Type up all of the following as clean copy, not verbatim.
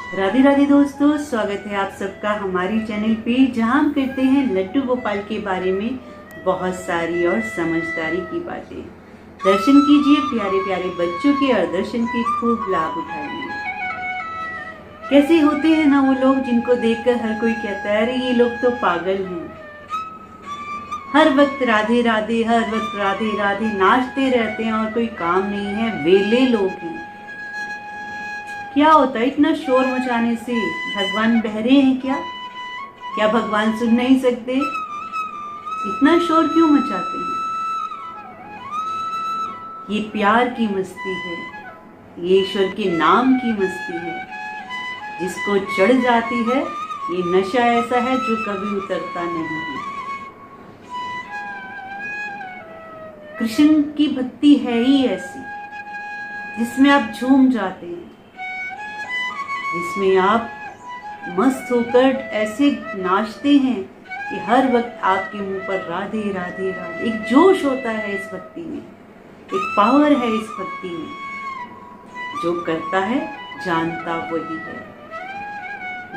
राधे राधे दोस्तों, स्वागत है आप सबका हमारी चैनल पे, जहां हम करते हैं लड्डू गोपाल के बारे में बहुत सारी और समझदारी की बातें। दर्शन कीजिए प्यारे प्यारे बच्चों के और दर्शन की खूब लाभ उठाइए। कैसे होते हैं ना वो लोग जिनको देखकर हर कोई कहता है अरे ये लोग तो पागल हैं। हर वक्त राधे राधे, हर वक्त राधे राधे नाचते रहते हैं और कोई काम नहीं है, वेले लोग हैं। क्या होता है इतना शोर मचाने से? भगवान बहरे हैं क्या? क्या भगवान सुन नहीं सकते? इतना शोर क्यों मचाते हैं? ये प्यार की मस्ती है, ये ईश्वर के नाम की मस्ती है। जिसको चढ़ जाती है ये नशा ऐसा है जो कभी उतरता नहीं है। कृष्ण की भक्ति है ही ऐसी जिसमें आप झूम जाते हैं, जिसमें आप मस्त होकर ऐसे नाचते हैं कि हर वक्त आपके मुंह पर राधे राधे राधे। एक जोश होता है इस भक्ति में, एक पावर है इस भक्ति में। जो करता है जानता वही है,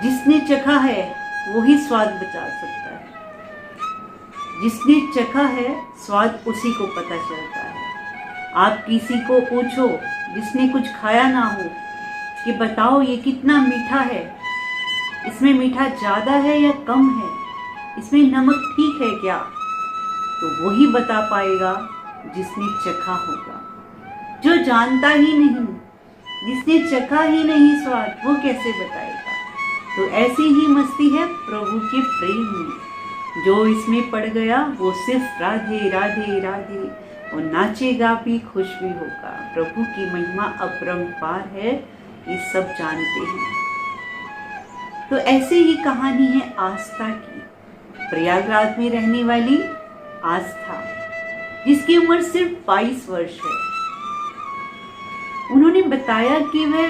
जिसने चखा है वही स्वाद बचा सकता है। जिसने चखा है स्वाद उसी को पता चलता है। आप किसी को पूछो जिसने कुछ खाया ना हो कि बताओ ये कितना मीठा है, इसमें मीठा ज्यादा है या कम है, इसमें नमक ठीक है क्या, तो वही बता पाएगा जिसने चखा होगा। जो जानता ही नहीं, जिसने चखा ही नहीं स्वाद, वो कैसे बताएगा? तो ऐसी ही मस्ती है प्रभु के प्रेम में। जो इसमें पड़ गया वो सिर्फ राधे राधे राधे, और नाचेगा भी, खुश भी होगा। प्रभु की महिमा अपरंपार है, ये सब जानते हैं। तो ऐसे ही कहानी है आस्था की। प्रयागराज में रहने वाली आस्था, जिसकी उम्र सिर्फ 22 वर्ष है। उन्होंने बताया कि वह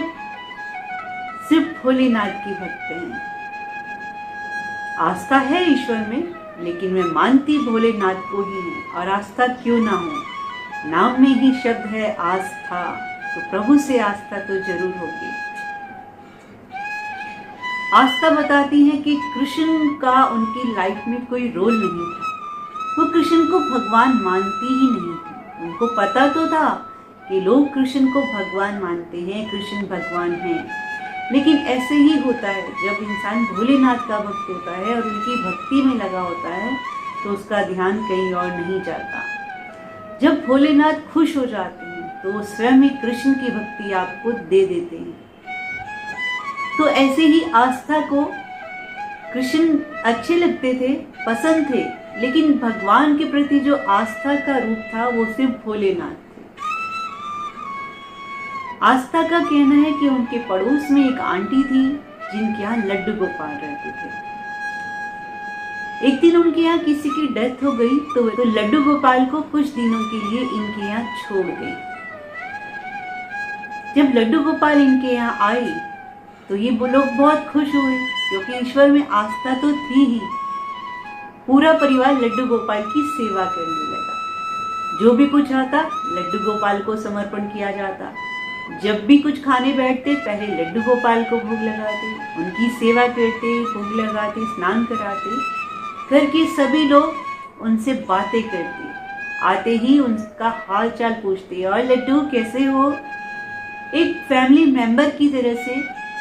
सिर्फ भोलेनाथ की भक्त हैं। आस्था है ईश्वर में, लेकिन मैं मानती भोलेनाथ को ही है। और आस्था क्यों ना हो, नाम में ही शब्द है आस्था, तो प्रभु से आस्था तो जरूर होगी। आस्था बताती है कि कृष्ण का उनकी लाइफ में कोई रोल नहीं था। वो कृष्ण को भगवान मानती ही नहीं थी। उनको पता तो था कि लोग कृष्ण को भगवान मानते हैं, कृष्ण भगवान हैं, लेकिन ऐसे ही होता है जब इंसान भोलेनाथ का भक्त होता है और उनकी भक्ति में लगा होता है तो उसका ध्यान कहीं और नहीं जाता। जब भोलेनाथ खुश हो जाते हैं तो वो स्वयं ही कृष्ण की भक्ति आपको दे देते हैं। तो ऐसे ही आस्था को कृष्ण अच्छे लगते थे, पसंद थे, लेकिन भगवान के प्रति जो आस्था का रूप था वो सिर्फ भोलेनाथ थे। आस्था का कहना है कि उनके पड़ोस में एक आंटी थी जिनके यहाँ लड्डू गोपाल रहते थे। एक दिन उनके यहाँ किसी की डेथ हो गई तो लड्डू गोपाल को कुछ दिनों के लिए इनके यहाँ छोड़ गई। जब लड्डू गोपाल इनके यहाँ आए तो ये लोग बहुत खुश हुए, क्योंकि ईश्वर में आस्था तो थी ही। पूरा परिवार लड्डू गोपाल की सेवा करने लगा। जो भी कुछ आता लड्डू गोपाल को समर्पण किया जाता। जब भी कुछ खाने बैठते पहले लड्डू गोपाल को भोग लगाते, उनकी सेवा करते, भोग लगाते, स्नान कराते। घर के सभी लोग उनसे बातें करते, आते ही उनका हाल चाल पूछते, और लड्डू कैसे हो। एक फैमिली मेंबर की तरह से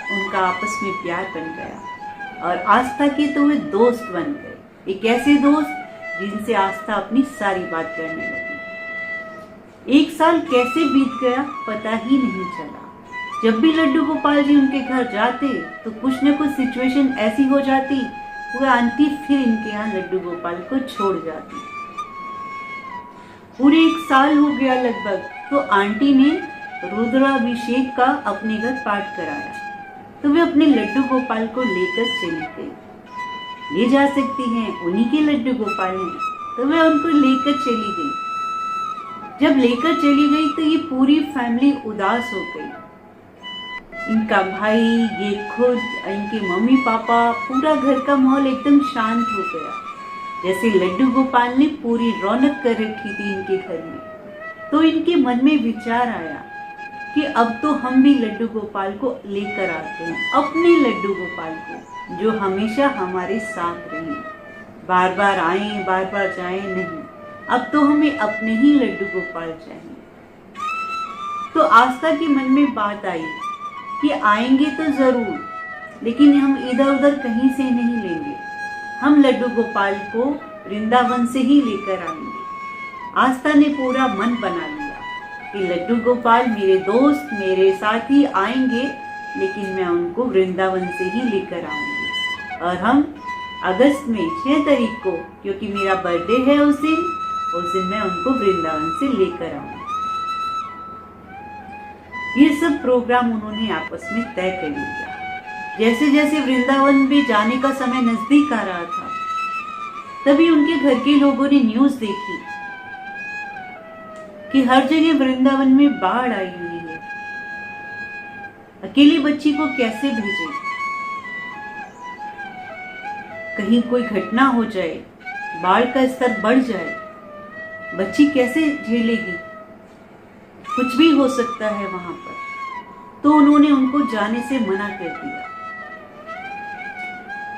उनका आपस में प्यार बन गया और आस्था के तो वे दोस्त बन गए। एक ऐसे दोस्त जिनसे आस्था अपनी सारी बात करने लगी। 1 साल कैसे बीत गया पता ही नहीं चला। जब भी लड्डू गोपाल जी उनके घर जाते तो कुछ न कुछ सिचुएशन ऐसी हो जाती, वो आंटी फिर इनके यहाँ लड्डू गोपाल को छोड़ जाती। पूरे 1 साल हो गया लगभग, तो आंटी ने रुद्राभिषेक का अपने घर पाठ कराया। तो वे अपने लड्डू गोपाल को लेकर चली गई। ले जा सकती हैं, उन्हीं के लड्डू गोपाल हैं, तो वे उनको लेकर चली गई। जब लेकर चली गई तो ये पूरी फैमिली उदास हो गई। इनका भाई, ये खुद, इनके मम्मी पापा, पूरा घर का माहौल एकदम शांत हो गया, जैसे लड्डू गोपाल ने पूरी रौनक कर रखी थी इनके घर में। तो इनके मन में विचार आया कि अब तो हम भी लड्डू गोपाल को लेकर आते हैं, अपने लड्डू गोपाल को, जो हमेशा हमारे साथ रहे, बार बार आए बार बार जाए नहीं। अब तो हमें अपने ही लड्डू गोपाल चाहिए। तो आस्था के मन में बात आई कि आएंगे तो जरूर, लेकिन हम इधर उधर कहीं से नहीं लेंगे, हम लड्डू गोपाल को वृंदावन से ही लेकर आएंगे। आस्था ने पूरा मन बना लिया कि लड्डू गोपाल मेरे दोस्त मेरे साथी आएंगे, लेकिन मैं उनको वृंदावन से ही लेकर आऊंगी। और हम अगस्त में 6 तारीख को, क्योंकि मेरा बर्थडे है उस दिन मैं उनको वृंदावन से लेकर आऊंगी। ये सब प्रोग्राम उन्होंने आपस में तय कर लिया। जैसे जैसे वृंदावन में जाने का समय नजदीक आ रहा था, तभी उनके घर के लोगों ने न्यूज देखी कि हर जगह वृंदावन में बाढ़ आई हुई है। अकेली बच्ची को कैसे भेजें, कहीं कोई घटना हो जाए, बाढ़ का स्तर बढ़ जाए, बच्ची कैसे झेलेगी, कुछ भी हो सकता है वहां पर। तो उन्होंने उनको जाने से मना कर दिया।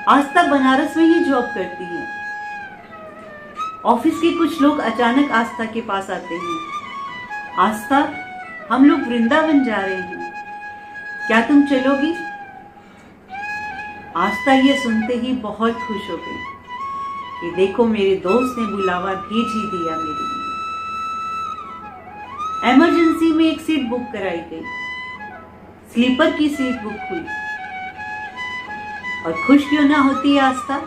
आस्था बनारस में ही जॉब करती है। ऑफिस के कुछ लोग अचानक आस्था के पास आते हैं, आस्था हम लोग वृंदावन जा रहे हैं, क्या तुम चलोगी? आस्था ये सुनते ही बहुत खुश हो गई कि देखो मेरे दोस्त ने बुलावा भेज ही दिया मेरे लिए। इमरजेंसी में एक सीट बुक कराई गई, स्लीपर की सीट बुक हुई। और खुश क्यों ना होती आस्था,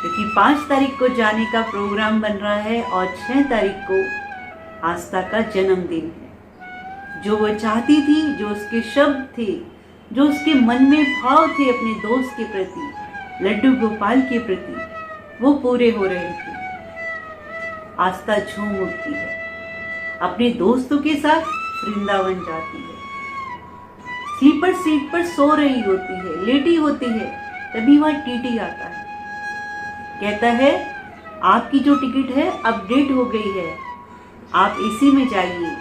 क्योंकि 5 तारीख को जाने का प्रोग्राम बन रहा है और 6 तारीख को आस्था का जन्मदिन है। जो वो चाहती थी, जो उसके शब्द थे, जो उसके मन में भाव थे अपने दोस्त के प्रति, लड्डू गोपाल के प्रति, वो पूरे हो रहे थे। आस्था झूम उठती है, अपने दोस्तों के साथ वृंदावन जाती है। स्लीपर सीट पर सो रही होती है, लेटी होती है, तभी वह टीटी आता है, कहता है आपकी जो टिकट है अपडेट हो गई है, आप इसी में जाइए।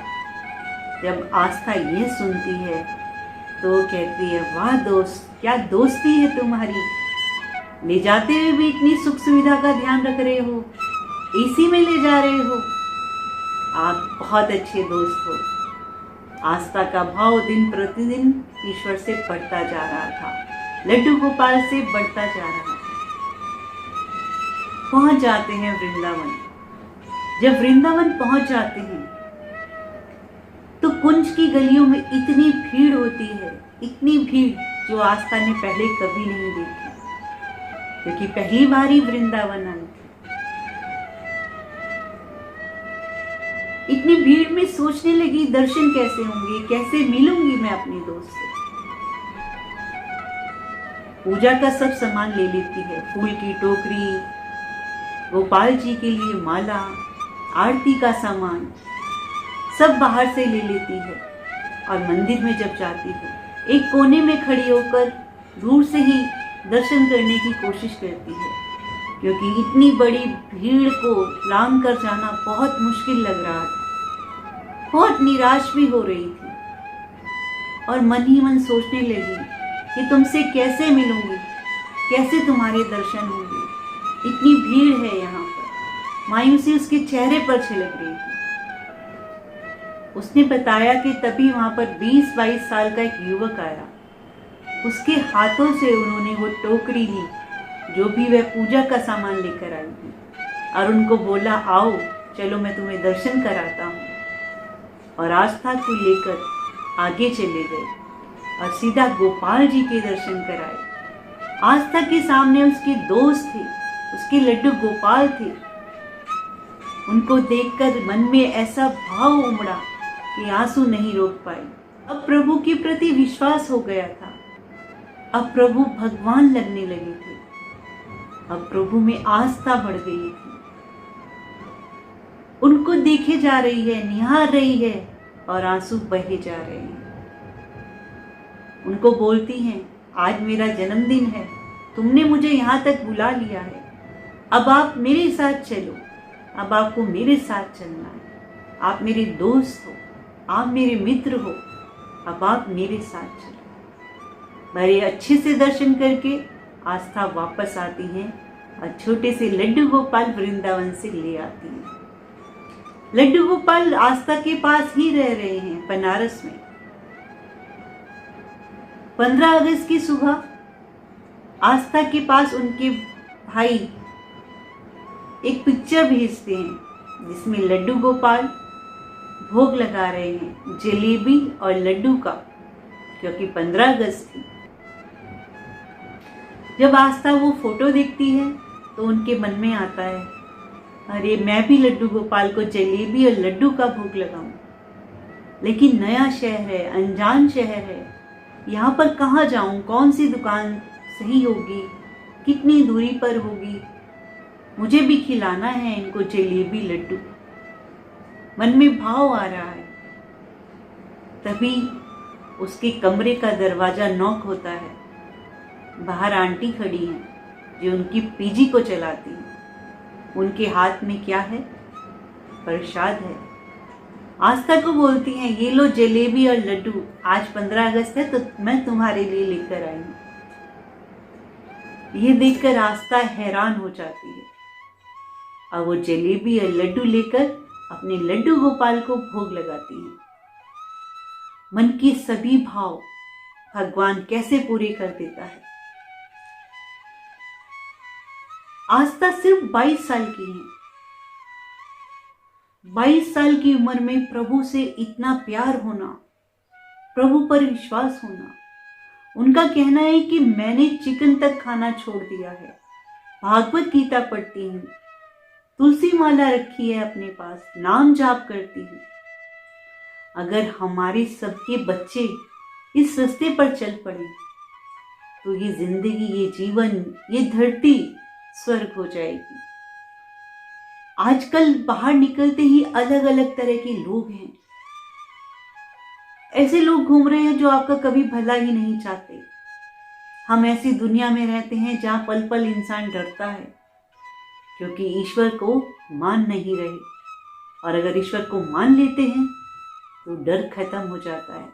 जब आस्था ये सुनती है तो कहती है वाह दोस्त, क्या दोस्ती है तुम्हारी, ले जाते हुए भी इतनी सुख सुविधा का ध्यान रख रहे हो, एसी में ले जा रहे हो, आप बहुत अच्छे दोस्त हो। आस्था का भाव दिन प्रतिदिन ईश्वर से बढ़ता जा रहा था, लड्डू गोपाल से बढ़ता जा रहा था। पहुंच जाते हैं वृंदावन। जब वृंदावन पहुंच जाते हैं तो कुंज की गलियों में इतनी भीड़ होती है, इतनी भीड़ जो आस्था ने पहले कभी नहीं देखी, क्योंकि पहली बार ही वृंदावन आई थी। इतनी भीड़ में सोचने लगी दर्शन कैसे होंगे, कैसे मिलूंगी मैं अपने दोस्त से। पूजा का सब सामान ले लेती है, फूल की टोकरी, गोपाल जी के लिए माला, आरती का सामान सब बाहर से ले लेती है। और मंदिर में जब जाती है, एक कोने में खड़ी होकर दूर से ही दर्शन करने की कोशिश करती है, क्योंकि इतनी बड़ी भीड़ को लांघ कर जाना बहुत मुश्किल लग रहा था। बहुत निराश भी हो रही थी और मन ही मन सोचने लगी कि तुमसे कैसे मिलूंगी, कैसे तुम्हारे दर्शन होंगे, इतनी भीड़ है यहाँ पर। मायूसी उसके चेहरे पर छलक रही थी। उसने बताया कि तभी वहां पर 20-22 साल का एक युवक आया, उसके हाथों से उन्होंने वो टोकरी ली जो भी वह पूजा का सामान लेकर आई थी, और उनको बोला आओ चलो मैं तुम्हें दर्शन कराता हूँ। और आस्था को लेकर आगे चले गए और सीधा गोपाल जी के दर्शन कराए। आस्था के सामने उसके दोस्त थे, उसके लड्डू गोपाल थे। उनको देखकर मन में ऐसा भाव उमड़ा कि आंसू नहीं रोक पाई। अब प्रभु के प्रति विश्वास हो गया था, अब प्रभु भगवान लगने लगे थे, अब प्रभु में आस्था बढ़ गई थी। उनको देखे जा रही है, निहार रही है और आंसू बहे जा रहे हैं। उनको बोलती हैं आज मेरा जन्मदिन है, तुमने मुझे यहाँ तक बुला लिया है, अब आप मेरे साथ चलो, अब आपको मेरे साथ चलना है। आप मेरे दोस्त हो, आप मेरे मित्र हो, अब आप मेरे साथ चलो। बड़े अच्छे से दर्शन करके आस्था वापस आती है और छोटे से लड्डू गोपाल वृंदावन से ले आती है। लड्डू गोपाल आस्था के पास ही रह रहे हैं बनारस में। 15 अगस्त की सुबह आस्था के पास उनके भाई एक पिक्चर भेजते हैं जिसमें लड्डू गोपाल भोग लगा रहे हैं जलेबी और लड्डू का, क्योंकि 15 अगस्त थी। जब आस्था वो फोटो देखती है तो उनके मन में आता है, अरे मैं भी लड्डू गोपाल को जलेबी और लड्डू का भोग लगाऊं, लेकिन नया शहर है, अनजान शहर है, यहाँ पर कहाँ जाऊं, कौन सी दुकान सही होगी, कितनी दूरी पर होगी, मुझे भी खिलाना है इनको जलेबी लड्डू। मन में भाव आ रहा है। तभी उसके कमरे का दरवाजा नॉक होता है। बाहर आंटी खड़ी हैं जो उनकी पीजी को चलाती हैं। उनके हाथ में क्या है? प्रसाद है। आस्था को बोलती हैं, ये लो जलेबी और लड्डू, आज 15 अगस्त है तो मैं तुम्हारे लिए लेकर आई हूं। ये देखकर आस्था हैरान हो जाती है और वो जलेबी और लड्डू लेकर अपने लड्डू गोपाल को भोग लगाती है। मन के सभी भाव भगवान कैसे पूरे कर देता है। आस्था सिर्फ 22 साल की है। 22 साल की उम्र में प्रभु से इतना प्यार होना, प्रभु पर विश्वास होना। उनका कहना है कि मैंने चिकन तक खाना छोड़ दिया है, भागवत गीता पढ़ती हूँ, तुलसी माला रखी है अपने पास, नाम जाप करती हूँ। अगर हमारे सबके बच्चे इस रास्ते पर चल पड़े तो ये जिंदगी, ये जीवन, ये धरती स्वर्ग हो जाएगी। आजकल बाहर निकलते ही अलग अलग तरह के लोग हैं। ऐसे लोग घूम रहे हैं जो आपका कभी भला ही नहीं चाहते। हम ऐसी दुनिया में रहते हैं जहां पल पल इंसान डरता है, क्योंकि ईश्वर को मान नहीं रहे। और अगर ईश्वर को मान लेते हैं तो डर खत्म हो जाता है।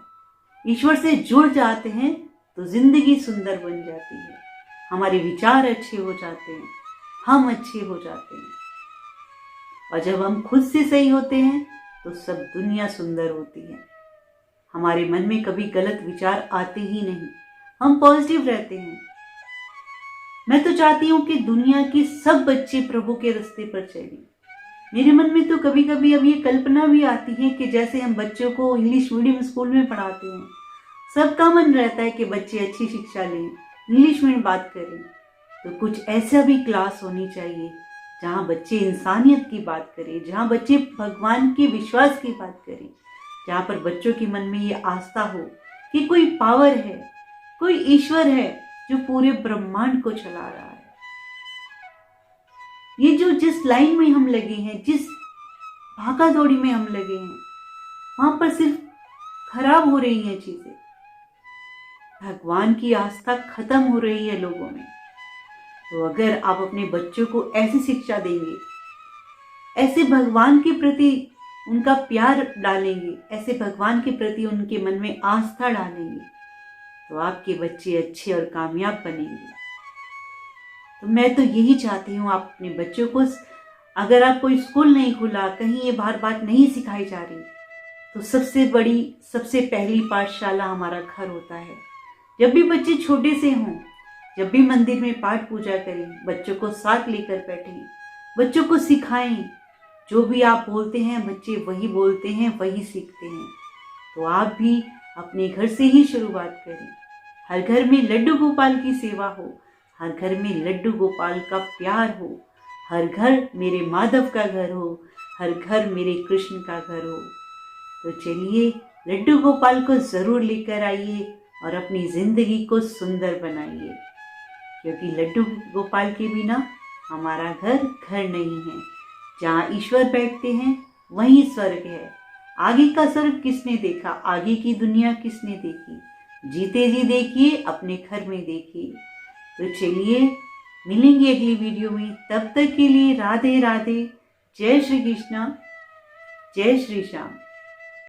ईश्वर से जुड़ जाते हैं तो जिंदगी सुंदर बन जाती है, हमारे विचार अच्छे हो जाते हैं, हम अच्छे हो जाते हैं। और जब हम खुद से सही होते हैं तो सब दुनिया सुंदर होती है। हमारे मन में कभी गलत विचार आते ही नहीं, हम पॉजिटिव रहते हैं। मैं तो चाहती हूँ कि दुनिया के सब बच्चे प्रभु के रास्ते पर चलें। मेरे मन में तो कभी कभी अब ये कल्पना भी आती है कि जैसे हम बच्चों को इंग्लिश मीडियम स्कूल में पढ़ाते हैं, सबका मन रहता है कि बच्चे अच्छी शिक्षा लें, इंग्लिश में बात करें, तो कुछ ऐसा भी क्लास होनी चाहिए जहाँ बच्चे इंसानियत की बात करें, जहाँ बच्चे भगवान के विश्वास की बात करें, जहाँ पर बच्चों के मन में ये आस्था हो कि कोई पावर है, कोई ईश्वर है जो पूरे ब्रह्मांड को चला रहा है। ये जो जिस लाइन में हम लगे हैं, जिस भागा दौड़ी में हम लगे हैं, वहां पर सिर्फ खराब हो रही हैं चीजें। भगवान की आस्था खत्म हो रही है लोगों में। तो अगर आप अपने बच्चों को ऐसी शिक्षा देंगे, ऐसे भगवान के प्रति उनका प्यार डालेंगे, ऐसे भगवान के प्रति उनके मन में आस्था डालेंगे, तो आपके बच्चे अच्छे और कामयाब बनेंगे। तो मैं तो यही चाहती हूँ, आप अपने बच्चों को, अगर आप कोई स्कूल नहीं खुला, कहीं ये बात नहीं सिखाई जा रही, तो सबसे बड़ी, सबसे पहली पाठशाला हमारा घर होता है। जब भी बच्चे छोटे से हों, जब भी मंदिर में पाठ पूजा करें, बच्चों को साथ लेकर बैठें, बच्चों को सिखाएं। जो भी आप बोलते हैं बच्चे वही बोलते हैं, वही सीखते हैं। तो आप भी अपने घर से ही शुरुआत करें। हर घर में लड्डू गोपाल की सेवा हो, हर घर में लड्डू गोपाल का प्यार हो, हर घर मेरे माधव का घर हो, हर घर मेरे कृष्ण का घर हो। तो चलिए लड्डू गोपाल को ज़रूर लेकर आइए और अपनी ज़िंदगी को सुंदर बनाइए, क्योंकि लड्डू गोपाल के बिना हमारा घर घर नहीं है। जहाँ ईश्वर बैठते हैं वहीं स्वर्ग है। आगे का स्वर्ग किसने देखा, आगे की दुनिया किसने देखी? जीते जी देखिए, अपने घर में देखिए। तो चलिए मिलेंगे अगली वीडियो में, तब तक के लिए राधे राधे, जय श्री कृष्णा, जय श्री श्याम।